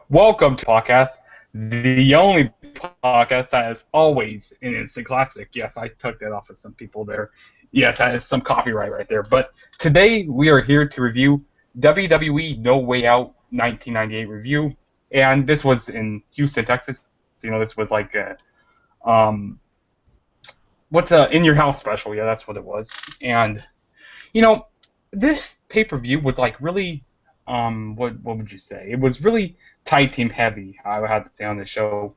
Welcome to podcast, the only podcast that is always an instant classic. Yes, I took that off of some people there. Yes, that is some copyright right there. But today we are here to review WWE No Way Out 1998 review, and this was in Houston, Texas. This was like what's a in your house special? Yeah, that's what it was. And you know, this pay per view was like really, what would you say? It was really tag team heavy. I would have to say on the show,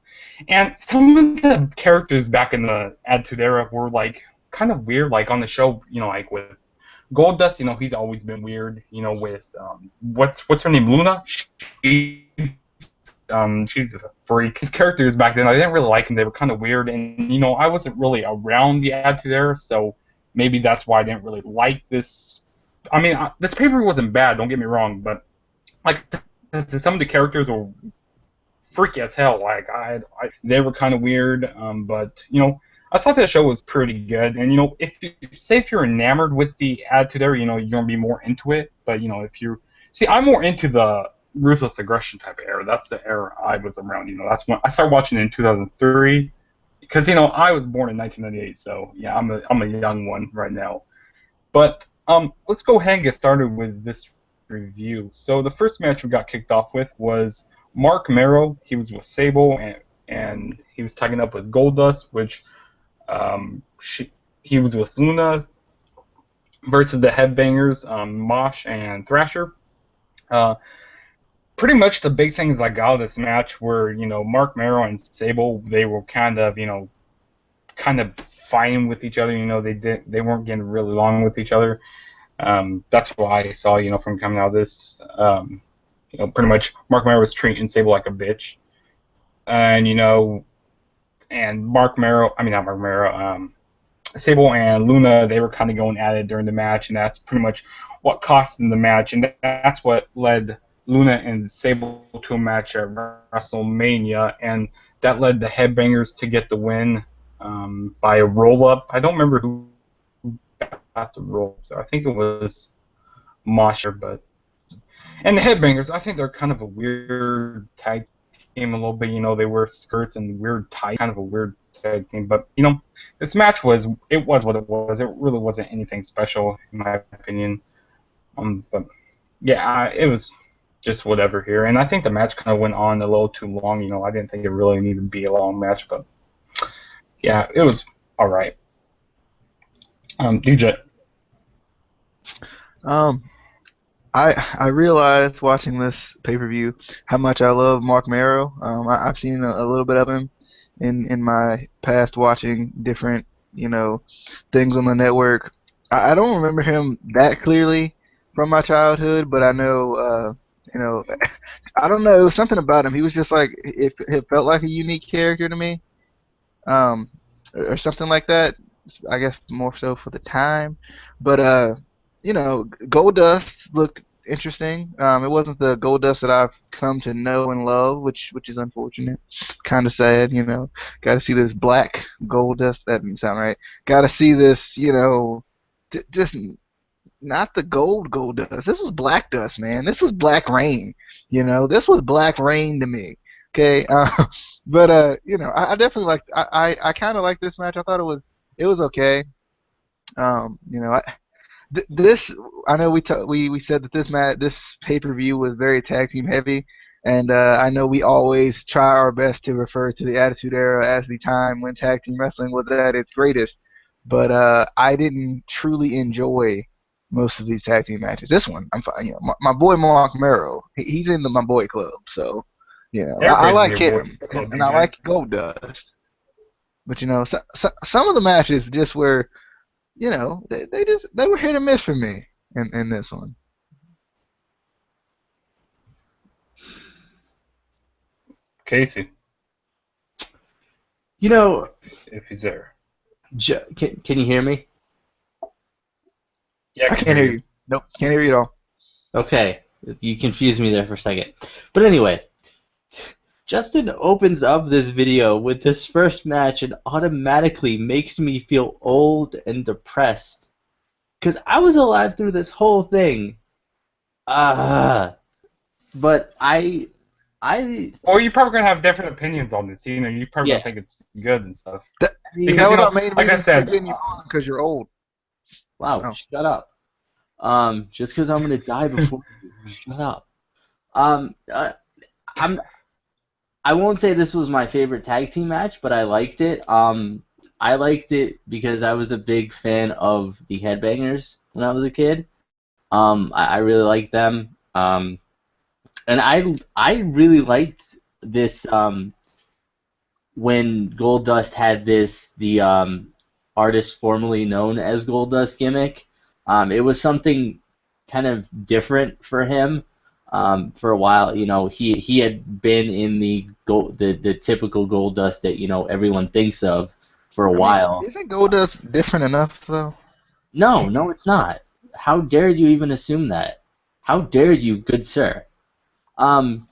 and some of the characters back in the Attitude Era were like kind of weird. Like on the show, like with Goldust, he's always been weird. With what's her name, Luna. She's a freak. His characters back then, I didn't really like them. They were kind of weird, and I wasn't really around the Attitude Era, so maybe that's why I didn't really like this. I mean, this paper wasn't bad. Don't get me wrong, but like some of the characters were freaky as hell. Like they were kind of weird. But I thought the show was pretty good. And if you're enamored with the Attitude Era, you're gonna be more into it. But if you see, I'm more into the ruthless aggression type of era. That's the era I was around. That's when I started watching it in 2003. Because I was born in 1998, so yeah, I'm a young one right now. But let's go ahead and get started with this review. So the first match we got kicked off with was Mark Merrow. He was with Sable, and he was tagging up with Goldust, which he was with Luna versus the Headbangers, Mosh and Thrasher. Pretty much the big things I got out of this match were, Mark Merrow and Sable. They were kind of fighting with each other. They weren't getting really along with each other. That's why I saw, from coming out of this, pretty much Mark Merrow was treating Sable like a bitch, and and Mark Merrow, I mean not Mark Merrow, Sable and Luna, they were kind of going at it during the match, and that's pretty much what cost them the match, and that's what led Luna and Sable to a match at WrestleMania, and that led the Headbangers to get the win by a roll-up. I don't remember who got the roll. I think it was Mosher, but and the Headbangers, I think they're kind of a weird tag team a little bit. They wear skirts and weird tie, kind of a weird tag team. But this match was what it was. It really wasn't anything special in my opinion. But yeah, it was just whatever here. And I think the match kind of went on a little too long. I didn't think it really needed to be a long match, but yeah, it was all right. DJ. Um, I realized watching this pay-per-view how much I love Mark Merrow. I've seen a little bit of him in my past watching different things on the network. I don't remember him that clearly from my childhood, but I know I don't know, something about him. He was just like it felt like a unique character to me, um, or something like that. I guess more so for the time, but Goldust looked interesting. It wasn't the Goldust that I've come to know and love, which is unfortunate. Kind of sad. Got to see this black Goldust. That didn't sound right. Got to see this, just not the gold dust. This was black dust, man. This was black rain. This was black rain to me. Okay, but I definitely liked. I kind of liked this match. I thought it was okay. I, this I know we said that this pay-per-view was very tag team heavy, and I know we always try our best to refer to the Attitude Era as the time when tag team wrestling was at its greatest, but I didn't truly enjoy most of these tag team matches. This one, I'm fine. My boy Mark Merrow, he's in my boy club, so I Everybody's in like your boy him, club, and I DJ. like Goldust. But some of the matches just were they were hit or miss for me in this one. Casey, You know, if he's there. can you hear me? Yeah, I I can can't hear hear you. you. Nope, can't hear you at all. Okay, you confused me there for a second. But anyway, Justin opens up this video with this first match and automatically makes me feel old and depressed. Because I was alive through this whole thing. But I Well, you're probably gonna have different opinions on this. You're probably yeah. gonna think it's good and stuff. That I mean, that Because was our main like I reason for said, getting you on, because you're old. wow, Oh. shut up. Just because I'm gonna die before you, shut up. I'm I won't say this was my favorite tag team match, but I liked it. I liked it because I was a big fan of the Headbangers when I was a kid. I really liked them. And I really liked this when Goldust had the artist formerly known as Goldust gimmick. It was something kind of different for him. For a while, he had been in the typical Goldust that everyone thinks of for a I mean, while. isn't Goldust different enough though? No, no, it's not. How dare you even assume that? How dare you, good sir? Um,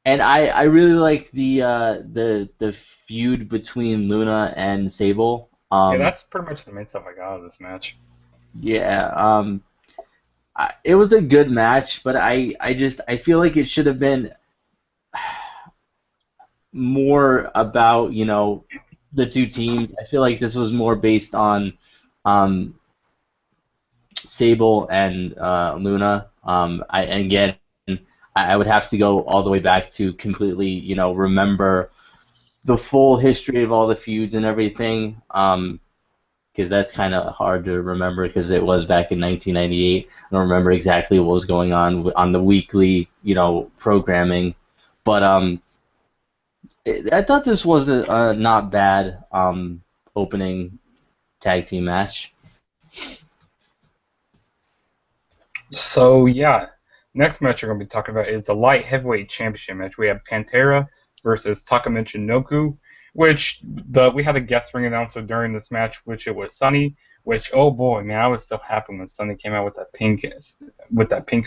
And I really like the feud between Luna and Sable. yeah, that's pretty much the main stuff I got out of this match. Yeah. It was a good match, but I feel like it should have been more about the two teams. I feel like this was more based on um Sable and Luna. I would have to go all the way back to completely remember the full history of all the feuds and everything, because that's kind of hard to remember because it was back in 1998. I don't remember exactly what was going on the weekly, programming, but I thought this was a not bad opening tag team match. So yeah, next match we're gonna be talking about is a light heavyweight championship match. We have Pantera versus Takamichi Noku, which we had a guest ring announcer during this match, which it was Sunny. Which, oh boy, man, I was so happy when Sunny came out with that pink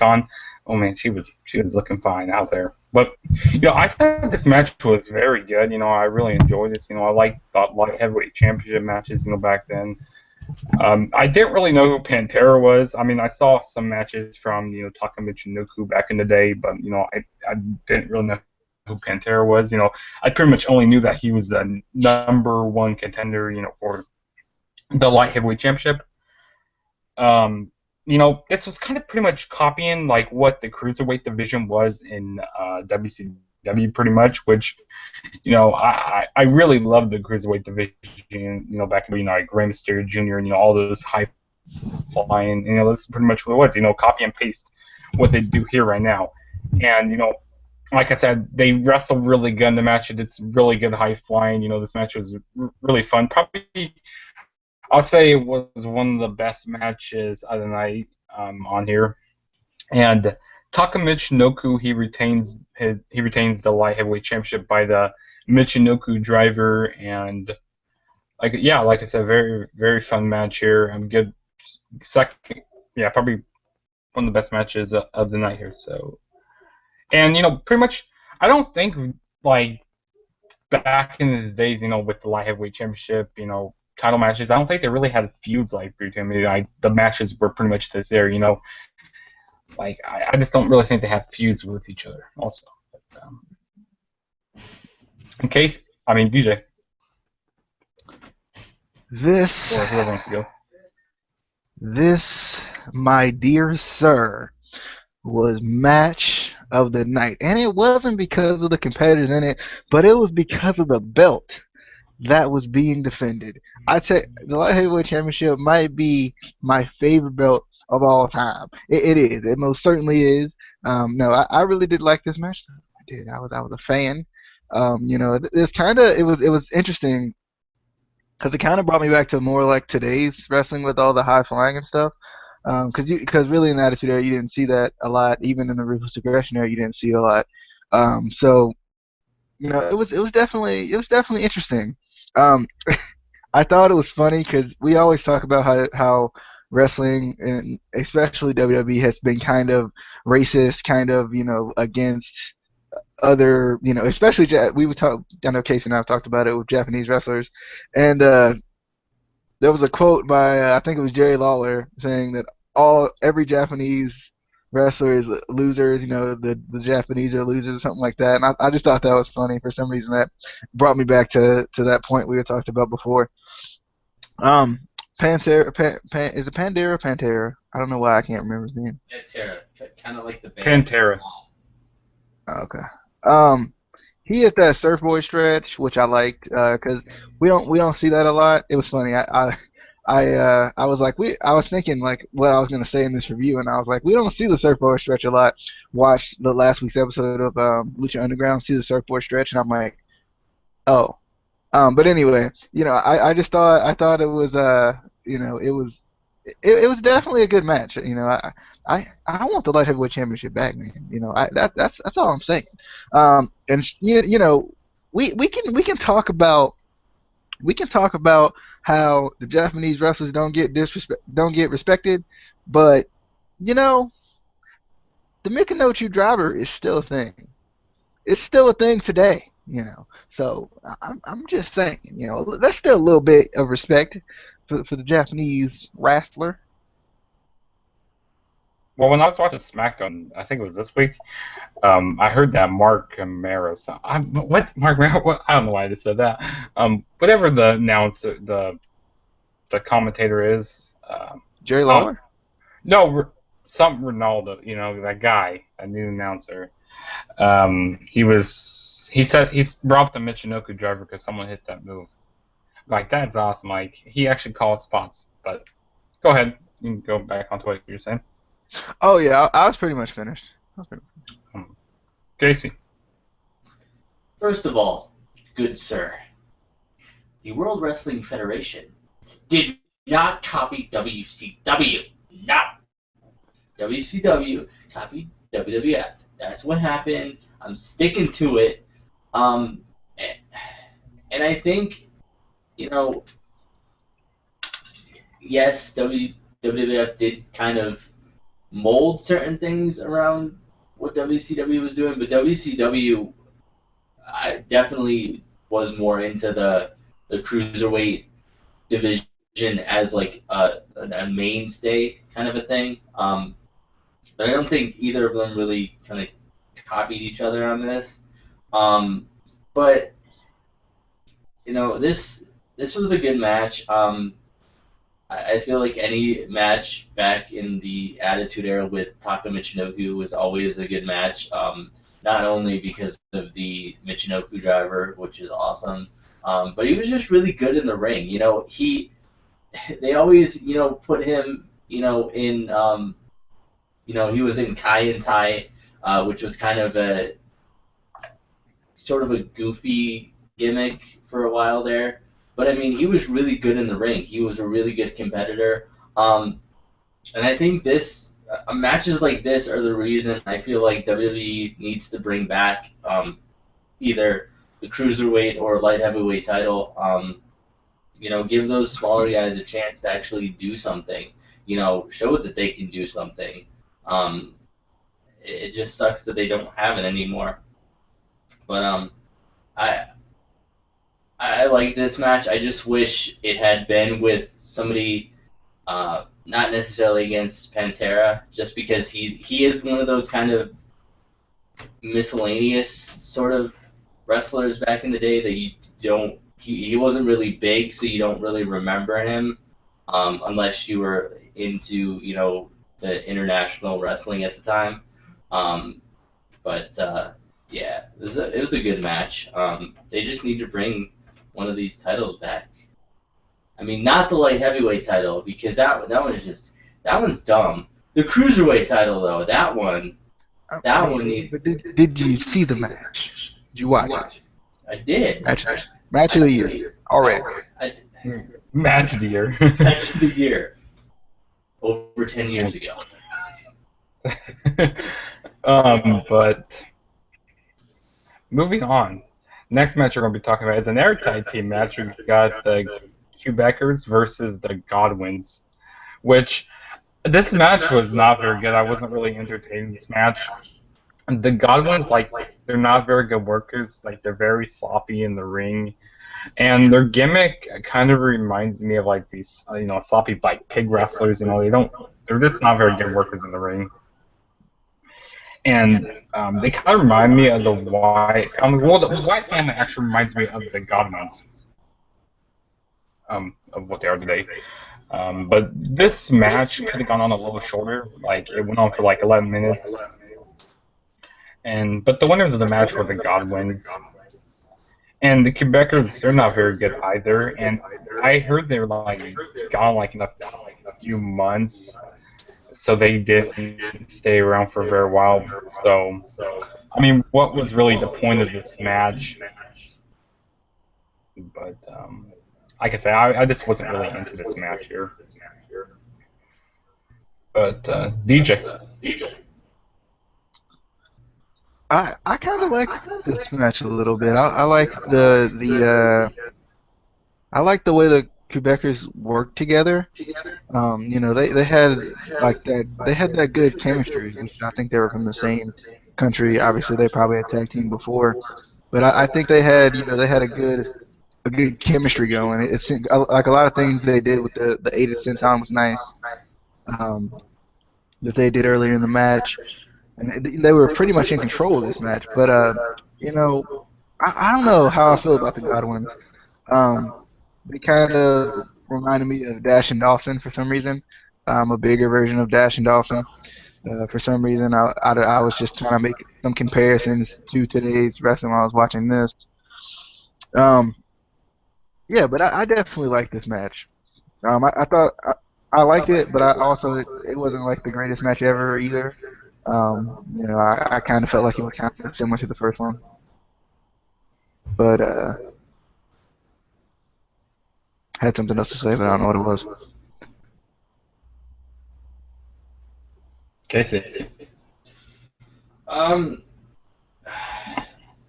on. Oh man, she was looking fine out there. But I thought this match was very good. I really enjoyed this. I liked the light heavyweight championship matches. Back then. I didn't really know who Pantera was. I mean, I saw some matches from Takamichi Nuku back in the day, but I didn't really know who Pantera was. I pretty much only knew that he was the number one contender, for the light heavyweight championship. This was kind of pretty much copying like what the cruiserweight division was in WCW, pretty much, which I really loved the cruiserweight division. Back in like Rey Mysterio Jr. and all those high flying. That's pretty much what it was. Copy and paste what they do here right now. And like I said, they wrestled really good in the match. It's really good high flying. This match was really fun. Probably, I'll say it was one of the best matches of the night on here. And Takamichi Noku, he retains the light heavyweight championship by the Michinoku driver, and like I said, very very fun match here. Good second, yeah, probably one of the best matches of the night here. So, and pretty much, I don't think like back in his days, with the light heavyweight championship, title matches, I don't think they really had feuds like through to him. The matches were pretty much this there, Like I just don't really think they have feuds with each other. Also, but, in case, I mean DJ This, or whoever wants to go. this, my dear sir, was match of the night, and it wasn't because of the competitors in it, but it was because of the belt that was being defended. The light heavyweight championship might be my favorite belt of all time. It is. It most certainly is. No, I really did like this match. I did. I was a fan. It was interesting because it kind of brought me back to more like today's wrestling with all the high flying and stuff. Because really in the Attitude Era you didn't see that a lot. Even in the Ruthless Aggression Era you didn't see it a lot. So it was definitely interesting. Um, I thought it was funny because we always talk about how wrestling and especially WWE has been kind of racist, kind of against other especially we would talk. I know Casey and I have talked about it with Japanese wrestlers, and there was a quote by I think it was Jerry Lawler saying that every Japanese wrestlers losers. You know, the Japanese are losers or something like that. And I just thought that was funny. For some reason, that brought me back to that point we were talked about before. Um, is it Pantera or Pantera? I don't know why I can't remember his name. Pantera, kind of like the band. Pantera. Oh, okay. Um, he hit that surfboard stretch, which I liked, because we don't see that a lot. It was funny. I was like I was thinking like what I was gonna say in this review, and I was like we don't see the surfboard stretch a lot. Watch the last week's episode of Lucha Underground, see the surfboard stretch, and I'm like, oh. But anyway, I just thought it was it was definitely a good match. I want the light heavyweight championship back, man. That's all I'm saying. And we can talk about how the Japanese wrestlers don't get respected, but you know the Mikanouchi driver is still a thing. It's still a thing today. So I'm just saying, that's still a little bit of respect for the Japanese wrestler. Well, when I was watching SmackDown, I think it was this week, I heard that Mark Mero. What Mark Mero? What, I don't know why I just said that. Whatever the announcer, the commentator is. Jerry Lawler? No, some Ronaldo. That guy, a new announcer. He said he's brought the Michinoku driver because someone hit that move. Like, that's awesome. Like, he actually called spots. But go ahead, you can go back onto what you're saying. Oh yeah, I was pretty much finished. Casey. First of all, good sir, the World Wrestling Federation did not copy WCW. No. WCW copied WWF. That's what happened. I'm sticking to it. And I think, yes, WWF did kind of mold certain things around what WCW was doing, but WCW I definitely was more into the cruiserweight division as like a mainstay kind of a thing. But I don't think either of them really kind of copied each other on this. But this was a good match. I feel like any match back in the Attitude Era with Taka Michinoku was always a good match. Not only because of the Michinoku driver, which is awesome, but he was just really good in the ring. They always put him in he was in Kai and Tai, which was kind of a sort of a goofy gimmick for a while there. But I mean, he was really good in the ring. He was a really good competitor. And I think matches like this are the reason I feel like WWE needs to bring back either the cruiserweight or light heavyweight title. Give those smaller guys a chance to actually do something. Show that they can do something. It just sucks that they don't have it anymore. But I like this match. I just wish it had been with somebody, not necessarily against Pantera, just because he is one of those kind of miscellaneous sort of wrestlers back in the day that you don't. He wasn't really big, so you don't really remember him, unless you were into the international wrestling at the time. But yeah, it was a good match. They just need to bring one of these titles back. I mean, not the light heavyweight title, because that one's dumb. The cruiserweight title though, that one needs. But did you see the match? Did you watch it? I did. Match of the year already. Match of the year. Match of the year. Over 10 years ago. But moving on. Next match we're going to be talking about is an air tag team match. We've got the Quebecers versus the Godwins, which this match was not very good. I wasn't really entertained in this match. The Godwins, they're not very good workers. They're very sloppy in the ring. And their gimmick kind of reminds me of these, sloppy pig wrestlers. They're just not very good workers in the ring. And they kind of remind me of the White family. Well, the White family actually reminds me of the Godwins, of what they are today. But this match could have gone on a little shorter. Like it went on for like 11 minutes. But the winners of the match were the Godwins. And the Quebecers, they're not very good either. And I heard they were like gone like in a few months, so they didn't stay around for a very while. So, I mean, what was really the point of this match? But like I say, I just wasn't really into this match here. But DJ. I kind of like this match a little bit. I like I like the way the Quebecers work together. You know, they had like that they had that good chemistry, which I think they were from the same country. Obviously, they probably had tag team before, but I think they had they had a good chemistry going. It seemed like a lot of things they did with the 8 at 10 was nice. Um, that they did earlier in the match, and they were pretty much in control of this match. But you know, I don't know how I feel about the Godwins. Um, they kind of reminded me of Dash and Dawson for some reason. A bigger version of Dash and Dawson. For some reason, I was just trying to make some comparisons to today's wrestling while I was watching this. Um, yeah, but I definitely like this match. I thought I liked it, but I also it wasn't like the greatest match ever either. You know, I kind of felt like it was kind of similar to the first one, but had something else to say, but I don't know what it was. Casey. Um,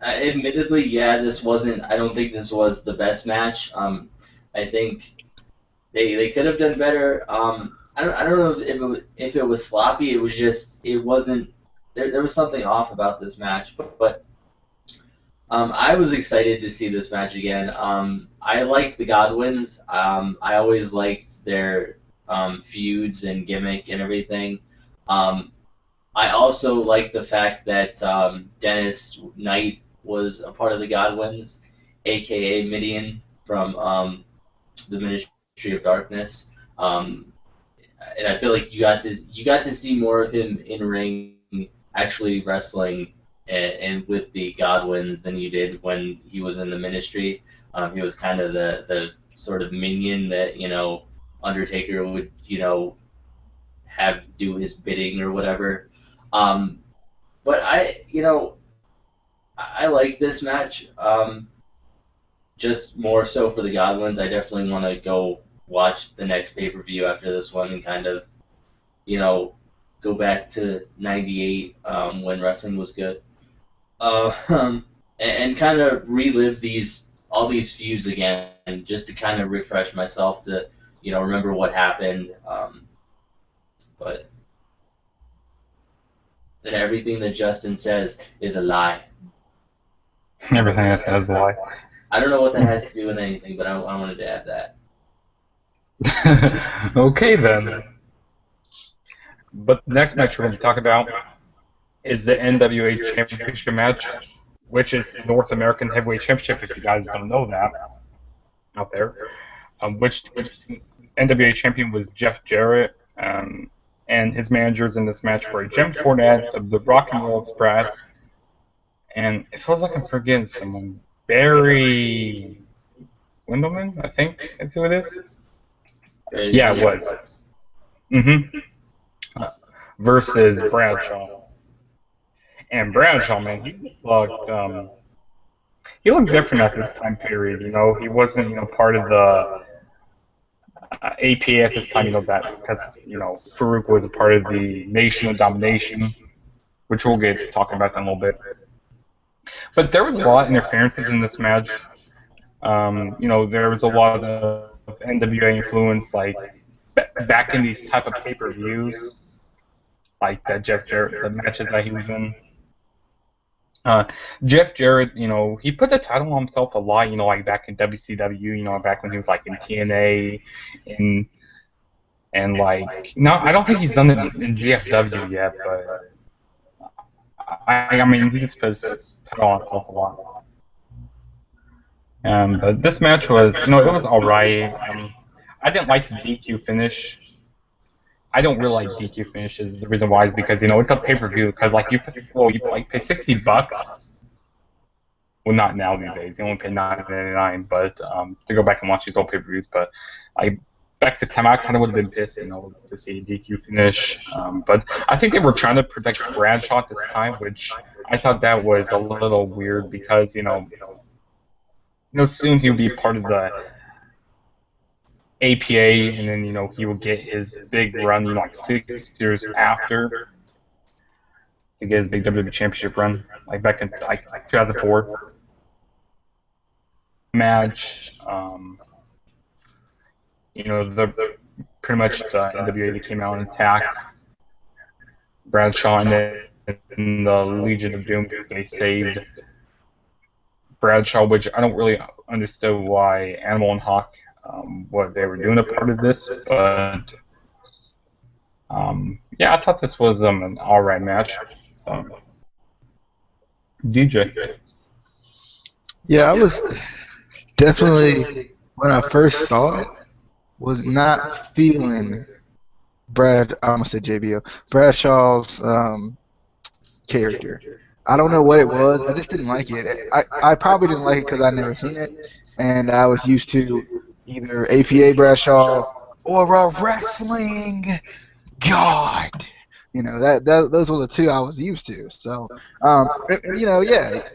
admittedly, yeah, this wasn't. I don't think this was the best match. I think they could have done better. I don't know if it was sloppy. It was just it wasn't. There was something off about this match, but I was excited to see this match again. I like the Godwins. I always liked their feuds and gimmick and everything. Um, I also like the fact that Dennis Knight was a part of the Godwins, aka Midian from the Ministry of Darkness. Um, and I feel like you got to see more of him in ring, actually wrestling, and with the Godwins than you did when he was in the Ministry. He was kind of the sort of minion that Undertaker would have do his bidding or whatever. Um, but I like this match. Just more so for the Godwins. I definitely want to go watch the next pay-per-view after this one and kind of, go back to '98 when wrestling was good. And kind of relive all these feuds again, just to kind of refresh myself to, remember what happened. But then everything that Justin says is a lie. Everything that says a lie. I don't know what that has to do with anything, but I wanted to add that. Okay then. But the next match we're going to talk about is the NWA Championship match, which is the North American Heavyweight Championship, if you guys don't know that out there. Which NWA champion was Jeff Jarrett, and his managers in this match were Jim Cornette of the Rock and Roll Express, and it feels like I'm forgetting someone. Barry Windleman, I think that's who it is. Yeah, it was. Versus Bradshaw. And Bradshaw, man, he looked different at this time period. He wasn't, part of the APA at this time. That because Farouk was a part of the Nation of Domination, which we'll get talking about in a little bit. But there was a lot of interferences in this match. There was a lot of NWA influence, like back in these type of pay-per-views, like that Jeff Jarrett, the matches that he was in. Jeff Jarrett, he put the title on himself a lot, like back in WCW, back when he was like in TNA, and like, no, I don't think he's done it in GFW yet, but I mean, he just puts title on himself a lot. But this match was, it was alright. I didn't like the DQ finish. I don't really like DQ finishes. The reason why is because it's a pay-per-view. Because like you like pay $60. Well, not now these days. You only pay $9.99. But to go back and watch these old pay-per-views. But I back this time I kind of would have been pissed, to see a DQ finish. But I think they were trying to protect Bradshaw at this time, which I thought that was a little weird because soon he would be part of the APA, and then he will get his big run, like 6 years after to get his big WWE Championship run, like back in like 2004 match. The pretty much the NWA that came out and attacked Bradshaw, and then in the Legion of Doom they saved Bradshaw, which I don't really understand why Animal and Hawk, what they were doing a part of this, but yeah, I thought this was an alright match. So, DJ. Yeah, I was definitely, when I first saw it, was not feeling I almost said JBO, Bradshaw's character. I don't know what it was. I just didn't like it. I probably didn't like it because I'd never seen it, and I was used to either APA Bradshaw or a wrestling god. Those were the two I was used to. So, yeah,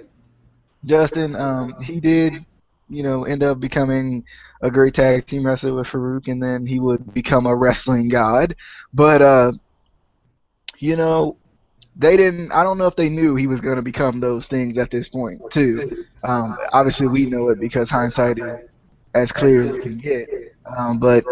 Justin, he did, end up becoming a great tag team wrestler with Farouk, and then he would become a wrestling god. But, they didn't. I don't know if they knew he was going to become those things at this point, too. Obviously, we know it because hindsight is as clear as it can get. But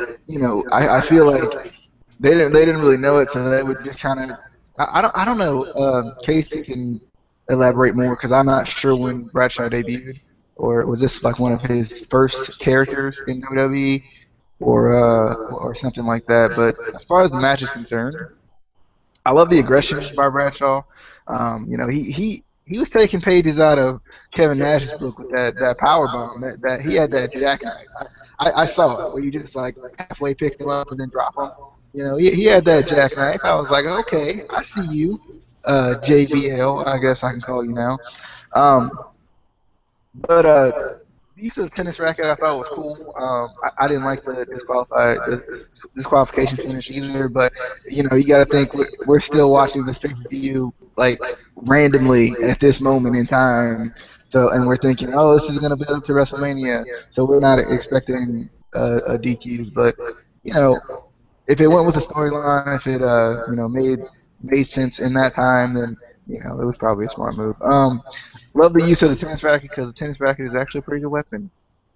I feel like they didn't really know it, so they would just kind of. I don't know. Casey can elaborate more because I'm not sure when Bradshaw debuted, or was this like one of his first characters in WWE, or something like that. But as far as the match is concerned, I love the aggression by Bradshaw. He was taking pages out of Kevin Nash's book with that power bomb. That he had that jackknife. I saw it where you just like halfway pick him up and then drop him. He had that jackknife. I was like, okay, I see you, JBL. I guess I can call you now. Um, but the use of the tennis racket I thought was cool. I didn't like the disqualification finish either, but you got to think we're still watching this pay-per-view like randomly at this moment in time. So, and we're thinking, oh, this is going to build up to WrestleMania, so we're not expecting a DQ. But if it went with the storyline, if it made sense in that time, then it was probably a smart move. Love the use of the tennis racket because the tennis racket is actually a pretty good weapon.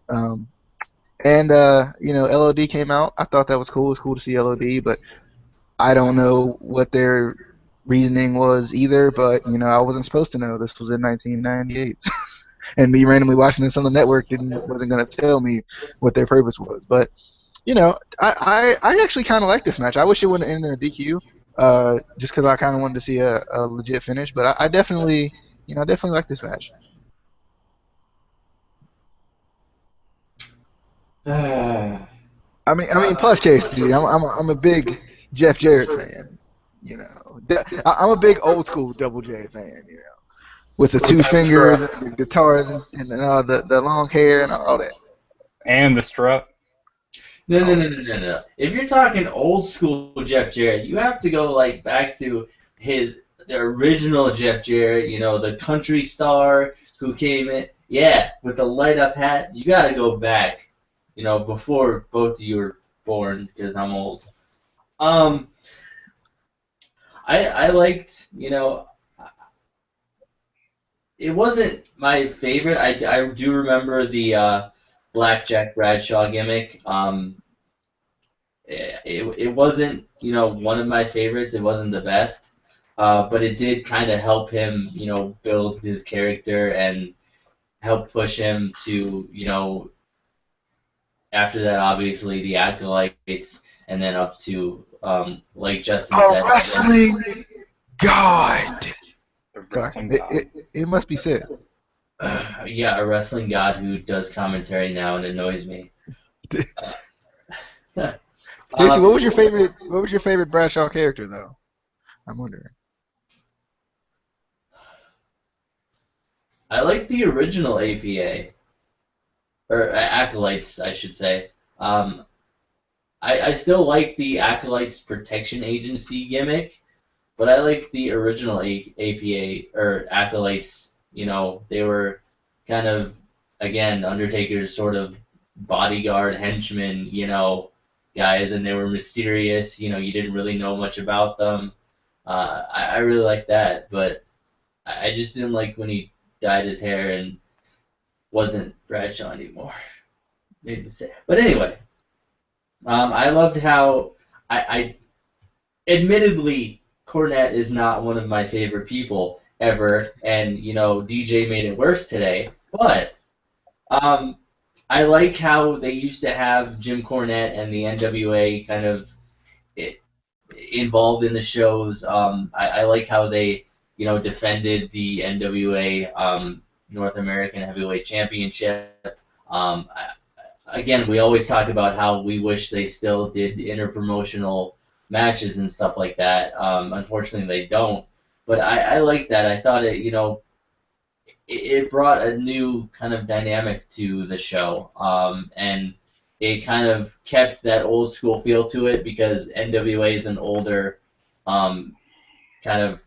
And LOD came out. I thought that was cool. It was cool to see LOD, but I don't know what their reasoning was either. But I wasn't supposed to know. This was in 1998, and me randomly watching this on the network wasn't going to tell me what their purpose was. But I actually kind of like this match. I wish it wouldn't end in a DQ, just because I kind of wanted to see a legit finish. But I definitely. I definitely like this match. I mean, plus Casey, I'm a big Jeff Jarrett fan. I'm a big old school Double J fan. With the two fingers, and the guitars, and the long hair and all that. And the strut. No. If you're talking old school Jeff Jarrett, you have to go like back to the original Jeff Jarrett, the country star who came in, with the light up hat. You got to go back, before both of you were born, because I'm old. I liked, it wasn't my favorite. I do remember the Blackjack Bradshaw gimmick. It wasn't, one of my favorites. It wasn't the best. But it did kind of help him, build his character and help push him to, after that, obviously, the acolytes, and then up to, like Justin said. Wrestling God! Sorry. wrestling god. It must be Sid. Yeah, a wrestling god who does commentary now and annoys me. Uh, Casey, what was your um, favorite? What was your favorite Bradshaw character, though? I'm wondering. I like the original APA, or Acolytes, I should say. Um, I still like the Acolytes Protection Agency gimmick, but I like the original APA, or Acolytes. You know, they were kind of, again, Undertaker's sort of bodyguard henchmen, you know, guys, and they were mysterious. You know, you didn't really know much about them. I really like that, but I just didn't like when he dyed his hair and wasn't Bradshaw anymore. Made me say. But anyway, I loved how I admittedly Cornette is not one of my favorite people ever, and you know DJ made it worse today. But um, I like how they used to have Jim Cornette and the NWA kind of it, involved in the shows. I like how they, you know, defended the NWA North American Heavyweight Championship. Again, we always talk about how we wish they still did interpromotional matches and stuff like that. Unfortunately, they don't. But I like that. I thought it, you know, it brought a new kind of dynamic to the show, and it kind of kept that old school feel to it because NWA is an older kind of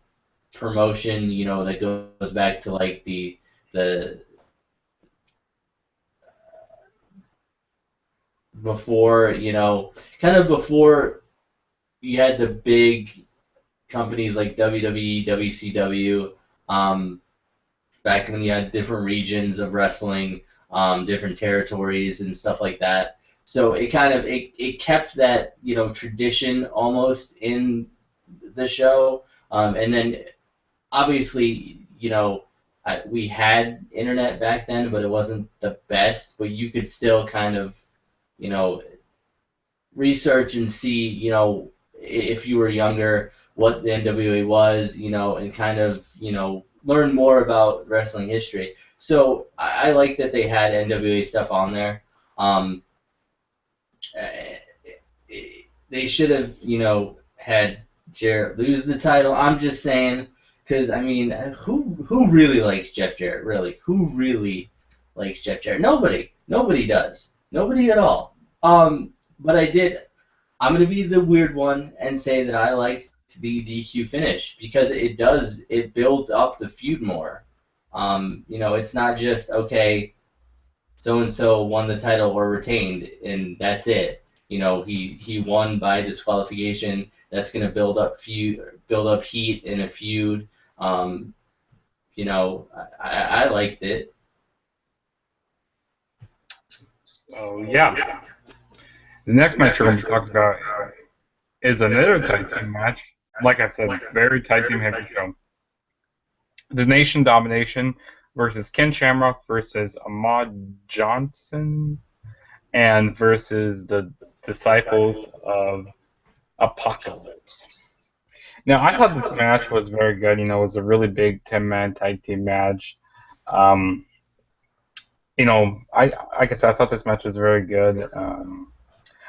promotion, you know, that goes back to like the before, you know, kind of before you had the big companies like WWE, WCW, back when you had different regions of wrestling, different territories and stuff like that. So it kind of it kept that, you know, tradition almost in the show, and then obviously, you know, we had internet back then, but it wasn't the best. But you could still kind of, you know, research and see, you know, if you were younger, what the NWA was, you know, and kind of, you know, learn more about wrestling history. So I like that they had NWA stuff on there. Um, eh, they should have, you know, had Jarrett lose the title. I'm just saying, because I mean, who really likes Jeff Jarrett? Really, who really likes Jeff Jarrett? Nobody does. Nobody at all. But I did. I'm gonna be the weird one and say that I liked the DQ finish because it builds up the feud more. You know, it's not just okay, so and so won the title or retained and that's it. You know, he won by disqualification. That's gonna build up heat in a feud. Um, you know, I liked it. So yeah, the next match we're going to be talking about is another tag team match. Like I said, very tag team heavy show. The Nation Domination versus Ken Shamrock versus Ahmad Johnson and versus the Disciples of Apocalypse. Now, I thought this match was very good. You know, it was a really big 10-man tag team match. Um, you know, like I said, I thought this match was very good.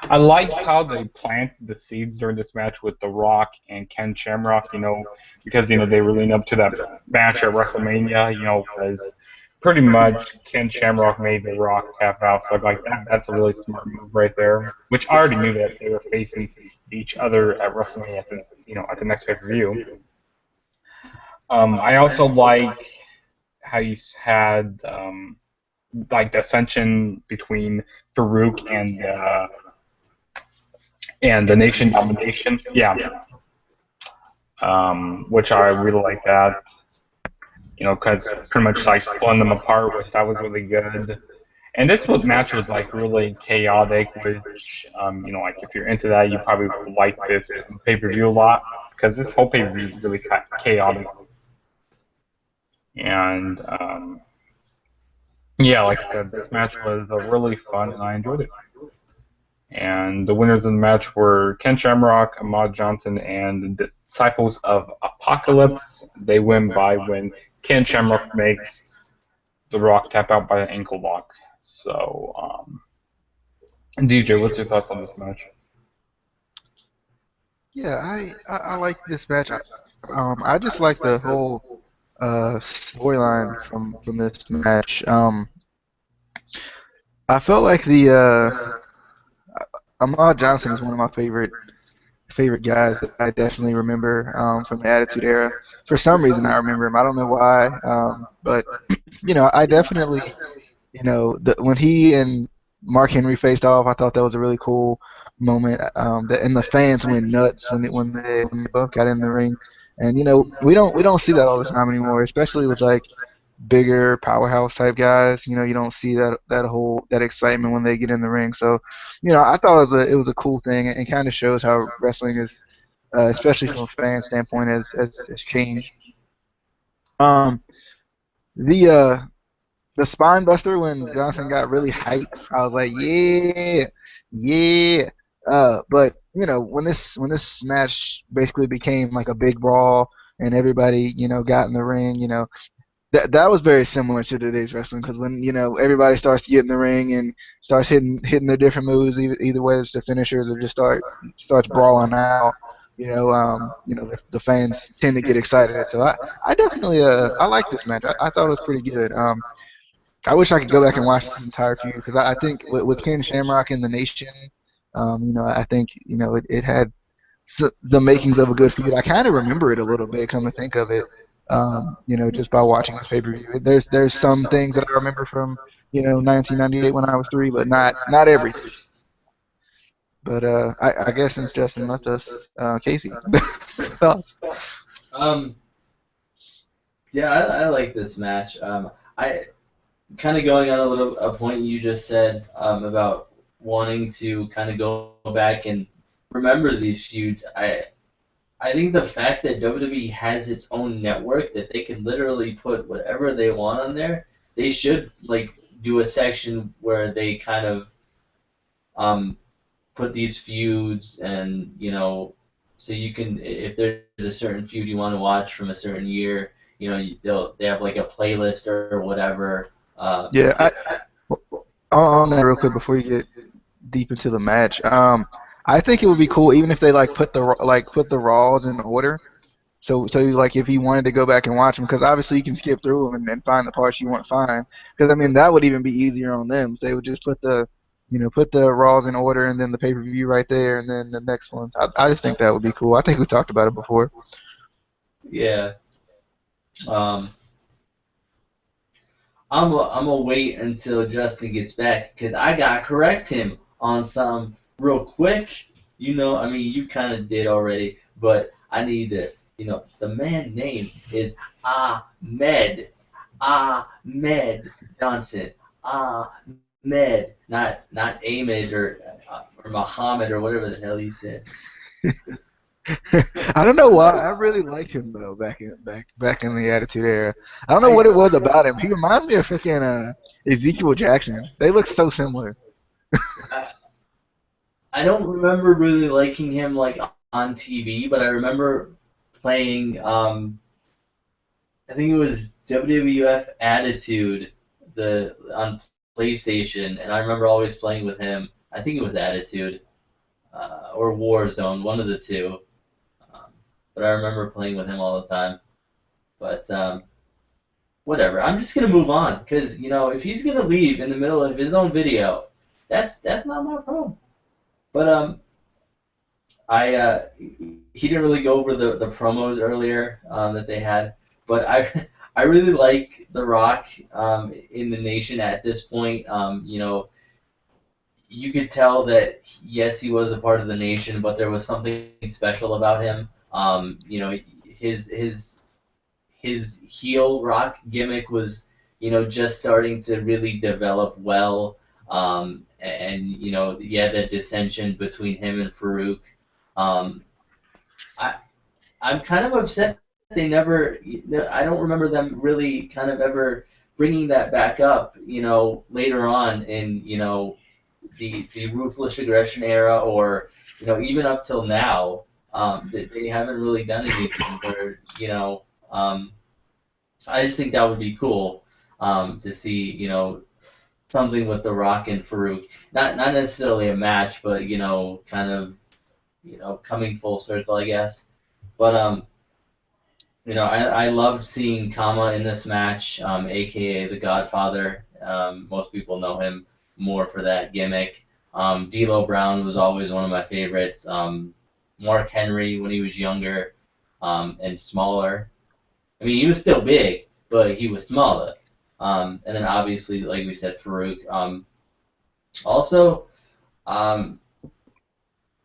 I like how they planted the seeds during this match with The Rock and Ken Shamrock, you know, because, you know, they were leading up to that match at WrestleMania, you know, because pretty much Ken Shamrock made The Rock tap out. So, like, that's a really smart move right there, which I already knew that they were facing each other at WrestleMania, at the, you know, at the next pay-per-view. I also like how you had, like, the ascension between Farouk and the Nation Domination, yeah, which I really like that, you know, because pretty much like splitting them apart, which that was really good. And this match was like really chaotic, which, you know, like if you're into that, you probably like this pay-per-view a lot, because this whole pay-per-view is really chaotic. And yeah, like I said, this match was really fun, and I enjoyed it. And the winners of the match were Ken Shamrock, Ahmad Johnson, and Disciples of Apocalypse. They win by when Ken Shamrock makes The Rock tap out by an ankle lock. So, DJ, what's your thoughts on this match? Yeah, I like this match. I just like the whole storyline from this match. I felt like the Ahmad Johnson is one of my favorite guys that I definitely remember from the Attitude Era. For some reason, I remember him. I don't know why, but I definitely, when he and Mark Henry faced off, I thought that was a really cool moment. And the fans went nuts when they both got in the ring. And we don't see that all the time anymore, especially with like bigger powerhouse type guys. You don't see that excitement when they get in the ring. So, I thought it was a cool thing and kind of shows how wrestling is, especially from a fan standpoint, has changed. Um, the the spine buster when Johnson got really hyped, I was like, yeah, yeah. But when this match basically became like a big brawl and everybody got in the ring, that was very similar to today's wrestling because when everybody starts to get in the ring and starts hitting their different moves, either whether it's their finishers or just starts brawling out. The fans tend to get excited. So I definitely I like this match. I thought it was pretty good. I wish I could go back and watch this entire feud because I think with Ken Shamrock and the Nation, I think it had the makings of a good feud. I kind of remember it a little bit, come to think of it. Just by watching this pay-per-view, there's some things that I remember from 1998 when I was 3, but not everything. But I guess since Justin left us, Casey, thoughts? Um, yeah, I like this match. I kind of going on a point you just said about wanting to kind of go back and remember these feuds. I think the fact that WWE has its own network that they can literally put whatever they want on there, they should like do a section where they kind of um, put these feuds and so you can if there's a certain feud you want to watch from a certain year, they have like a playlist or whatever. Yeah, on that real quick before you get deep into the match. I think it would be cool even if they put the Raws in order. So like if you wanted to go back and watch them, because obviously you can skip through them and find the parts you want to find. Because I mean that would even be easier on them. They would just put the Raws in order and then the pay-per-view right there and then the next ones. I just think that would be cool. I think we talked about it before. Yeah. Um, I'm gonna wait until Justin gets back because I gotta correct him on some real quick. I mean, you kind of did already, but I need to. The man name is Ahmed. Ahmed Johnson. Ahmed, not Ahmed or Muhammad or whatever the hell he said. I don't know why. I really liked him though back in the Attitude Era. I don't know I what it was about him. He reminds me of freaking Ezekiel Jackson. They look so similar. I, I don't remember really liking him like on TV, but I remember playing. I think it was WWF Attitude on PlayStation, and I remember always playing with him. I think it was Attitude or Warzone, one of the two. Um, but I remember playing with him all the time. But whatever. I'm just gonna move on because if he's gonna leave in the middle of his own video, that's not my problem. But I he didn't really go over the promos earlier that they had, but I really like The Rock in the Nation at this point. You could tell that yes, he was a part of the Nation, but there was something special about him. His heel Rock gimmick was just starting to really develop well. And you had that dissension between him and Farouk. Um, I I'm kind of upset they never. I don't remember them really kind of ever bringing that back up. Later on in the ruthless aggression era, or even up till now. They haven't really done anything where, I just think that would be cool to see, something with The Rock and Farouk. Not necessarily a match, but, kind of, coming full circle, I guess. But, I loved seeing Kama in this match, aka the Godfather. Most people know him more for that gimmick. D'Lo Brown was always one of my favorites. Mark Henry when he was younger and smaller. I mean, he was still big, but he was smaller. And then obviously, like we said, Farouk. Also, um,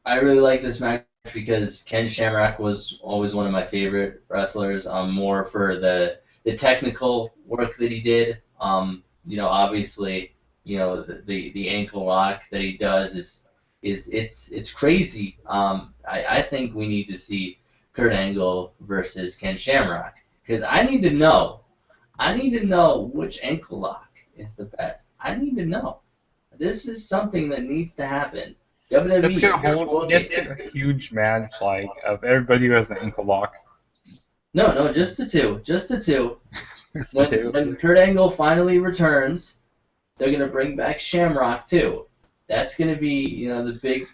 I really like this match because Ken Shamrock was always one of my favorite wrestlers. More for the technical work that he did. Obviously, the ankle lock that he does is it's crazy. I think we need to see Kurt Angle versus Ken Shamrock because I need to know. I need to know which ankle lock is the best. I need to know. This is something that needs to happen. Let's WWE, get a whole, let's get a huge match like of everybody who has an ankle lock. No, just the two. Just the two. It's the two. When Kurt Angle finally returns, they're gonna bring back Shamrock too. That's gonna be, the big.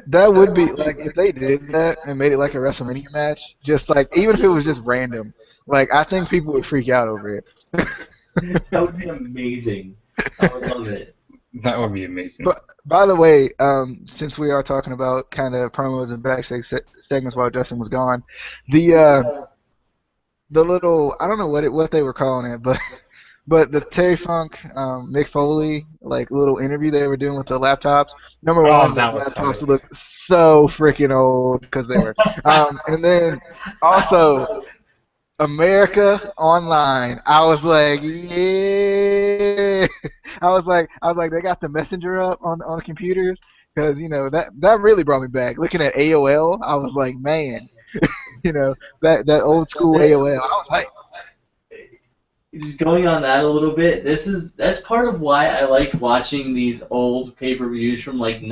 That would be like if they did that and made it like a WrestleMania match, just like even if it was just random, like I think people would freak out over it. That would be amazing. I would love it. That would be amazing. But by the way, since we are talking about kind of promos and backstage segments while Justin was gone, the little I don't know what they were calling it, but the Terry Funk Mick Foley like little interview they were doing with the laptops. Number one, those laptops look so freaking old because they were. And then also America Online. I was like, yeah. I was like, they got the messenger up on computers because that really brought me back. Looking at AOL, I was like, man, that old school AOL. I was like, just going on that a little bit, that's part of why I like watching these old pay-per-views from like the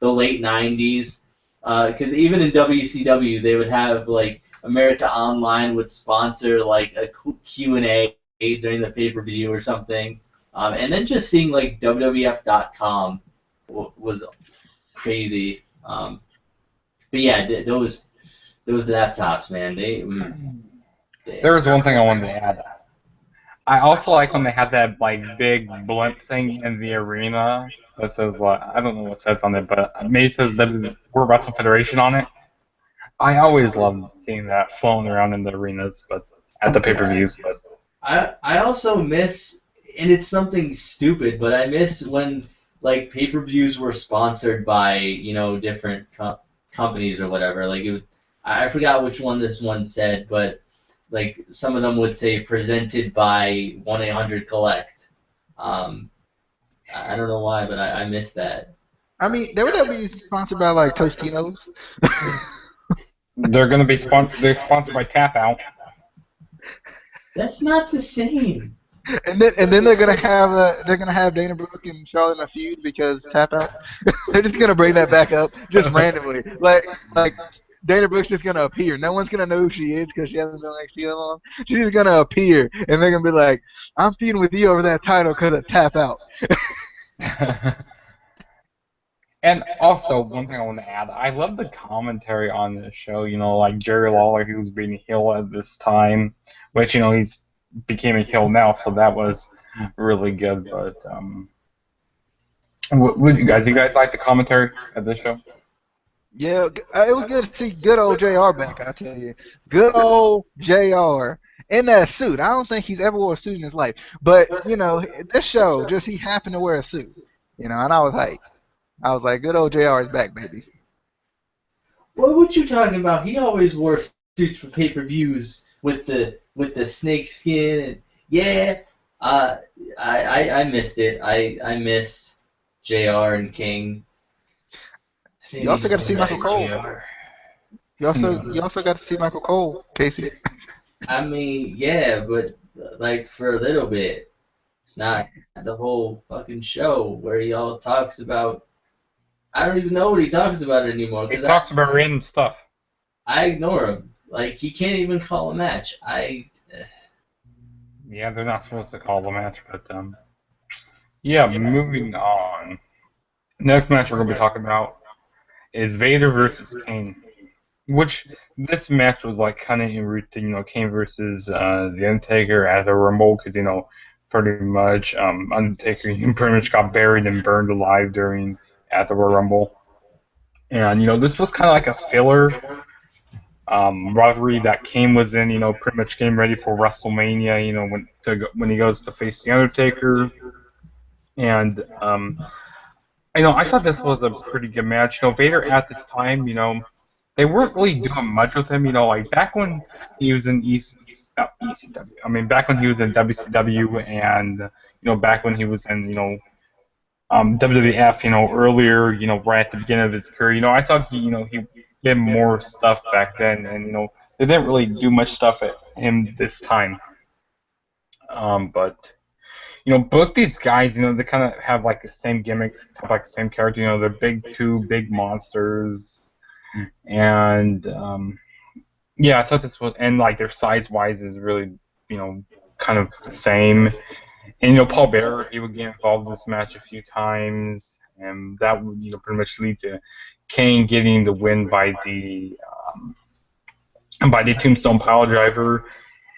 late 90s, because even in WCW they would have like America Online would sponsor like a Q&A during the pay-per-view or something, and then just seeing like WWF.com was crazy. But yeah, those laptops, man, There was one thing I wanted to add. I also like when they had that like big blimp thing in the arena that says like I don't know what it says on it, but maybe it says World Wrestling Federation on it. I always love seeing that flown around in the arenas, but at the pay-per-views. But I also miss, and it's something stupid, but I miss when like pay-per-views were sponsored by different companies or whatever. Like I forgot which one this one said, but like some of them would say presented by 1-800-COLLECT. I don't know why, but I miss that. I mean, they would be sponsored by like Tostinos. they're gonna be they're sponsored by Tap Out. That's not the same. And then they're gonna have Dana Brooke and Charlotte in a feud because Tap Out. They're just gonna bring that back up just randomly, like Dana Brooke's just gonna appear. No one's gonna know who she is because she hasn't been on NXT that long. She's just gonna appear, and they're gonna be like, "I'm feuding with you over that title because of Tap Out." And also, one thing I want to add, I love the commentary on this show. Like Jerry Lawler, he was being a heel at this time, which he's became a heel now, so that was really good. But what you guys like the commentary at this show? Yeah, it was good to see good old JR back, I tell you. Good old JR in that suit. I don't think he's ever wore a suit in his life. But, this show, just he happened to wear a suit. And I was hyped. I was like, good old JR is back, baby. What you talking about? He always wore suits for pay-per-views with the snake skin. And yeah, I missed it. I miss JR and King. You also got to see Michael Cole. You also got to see Michael Cole, Casey. I mean, yeah, but like for a little bit, not the whole fucking show where he all talks about I don't even know what he talks about anymore He because talks about random stuff. I ignore him. Like he can't even call a match. Yeah, they're not supposed to call the match, but yeah. Moving on. Next match we're gonna be talking about is Vader versus Kane, which this match was like kind of en route to Kane versus the Undertaker at the Rumble because pretty much Undertaker pretty much got buried and burned alive during at the Royal Rumble, and this was kind of like a filler rivalry that Kane was in, pretty much getting ready for WrestleMania, when he goes to face the Undertaker, and I thought this was a pretty good match. Vader at this time, they weren't really doing much with him, like back when he was in ECW. I mean, back when he was in WCW, and back when he was in WWF, earlier, right at the beginning of his career. I thought he did more stuff back then, and they didn't really do much stuff at him this time. But both these guys, they kind of have like the same gimmicks, like the same character. They're two big monsters, and yeah, I thought this was, and like their size wise is really, kind of the same. And Paul Bearer, he would get involved in this match a few times, and that would pretty much lead to Kane getting the win by the Tombstone Pile Driver.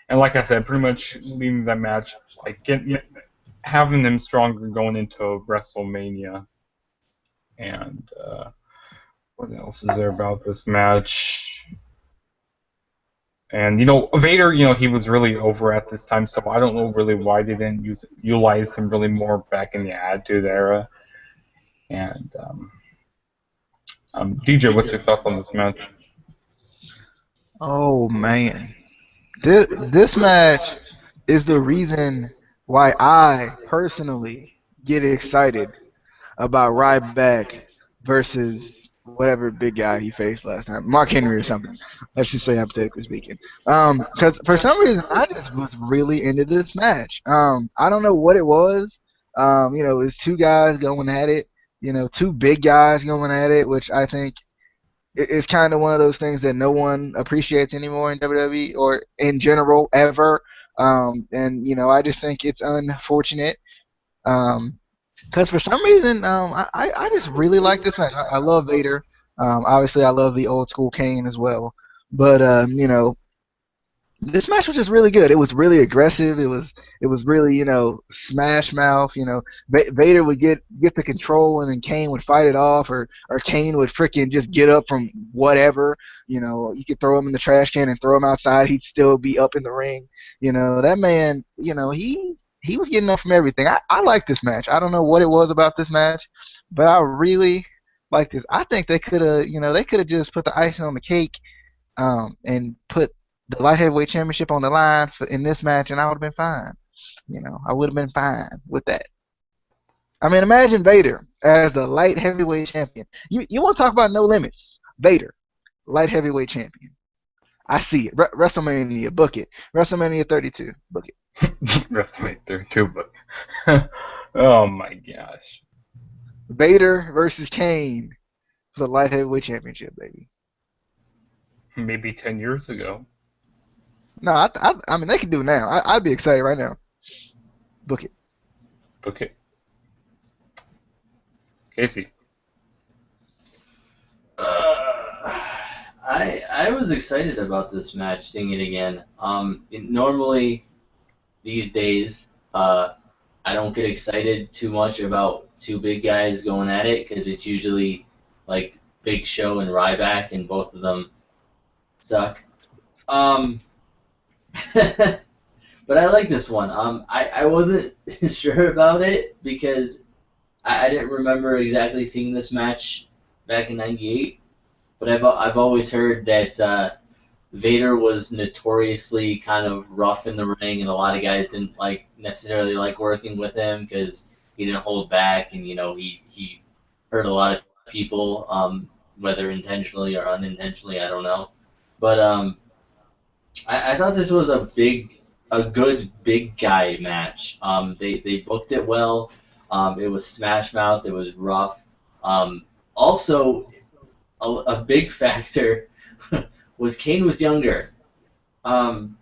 And like I said, pretty much leaving that match, like having them stronger going into WrestleMania. And what else is there about this match? And Vader, he was really over at this time, so I don't know really why they didn't utilize him really more back in the Attitude Era. And DJ, what's your thoughts on this match? Oh man, this match is the reason why I personally get excited about Ryback versus whatever big guy he faced last time, Mark Henry or something. Let's just say hypothetically speaking. Because for some reason I just was really into this match. I don't know what it was. It was two guys going at it. Two big guys going at it, which I think is kind of one of those things that no one appreciates anymore in WWE or in general ever. And I just think it's unfortunate. Because for some reason, I just really like this match. I love Vader. Obviously, I love the old school Kane as well. But this match was just really good. It was really aggressive. It was really smash mouth. Vader would get the control and then Kane would fight it off, or Kane would freaking just get up from whatever. You could throw him in the trash can and throw him outside. He'd still be up in the ring. That man. He was getting up from everything. I like this match. I don't know what it was about this match, but I really like this. I think they could have just put the icing on the cake, and put the light heavyweight championship on the line in this match, and I would have been fine. I would have been fine with that. I mean, imagine Vader as the light heavyweight champion. You want to talk about no limits? Vader, light heavyweight champion. I see it. WrestleMania, book it. WrestleMania 32, book it. WrestleMania 32, but oh my gosh. Vader versus Kane for the light heavyweight championship, baby. Maybe 10 years ago. No, I mean they can do it now. I'd be excited right now. Book it. Book it. Casey. I was excited about this match, seeing it again. Normally these days, I don't get excited too much about two big guys going at it because it's usually like Big Show and Ryback, and both of them suck. But I like this one. I wasn't sure about it because I didn't remember exactly seeing this match back in '98. But I've always heard that Vader was notoriously kind of rough in the ring, and a lot of guys didn't necessarily like working with him because he didn't hold back, and he hurt a lot of people, whether intentionally or unintentionally, I don't know. But I thought this was a good big guy match. They booked it well. It was smash mouth. It was rough. Also, a big factor was Kane was younger. Um,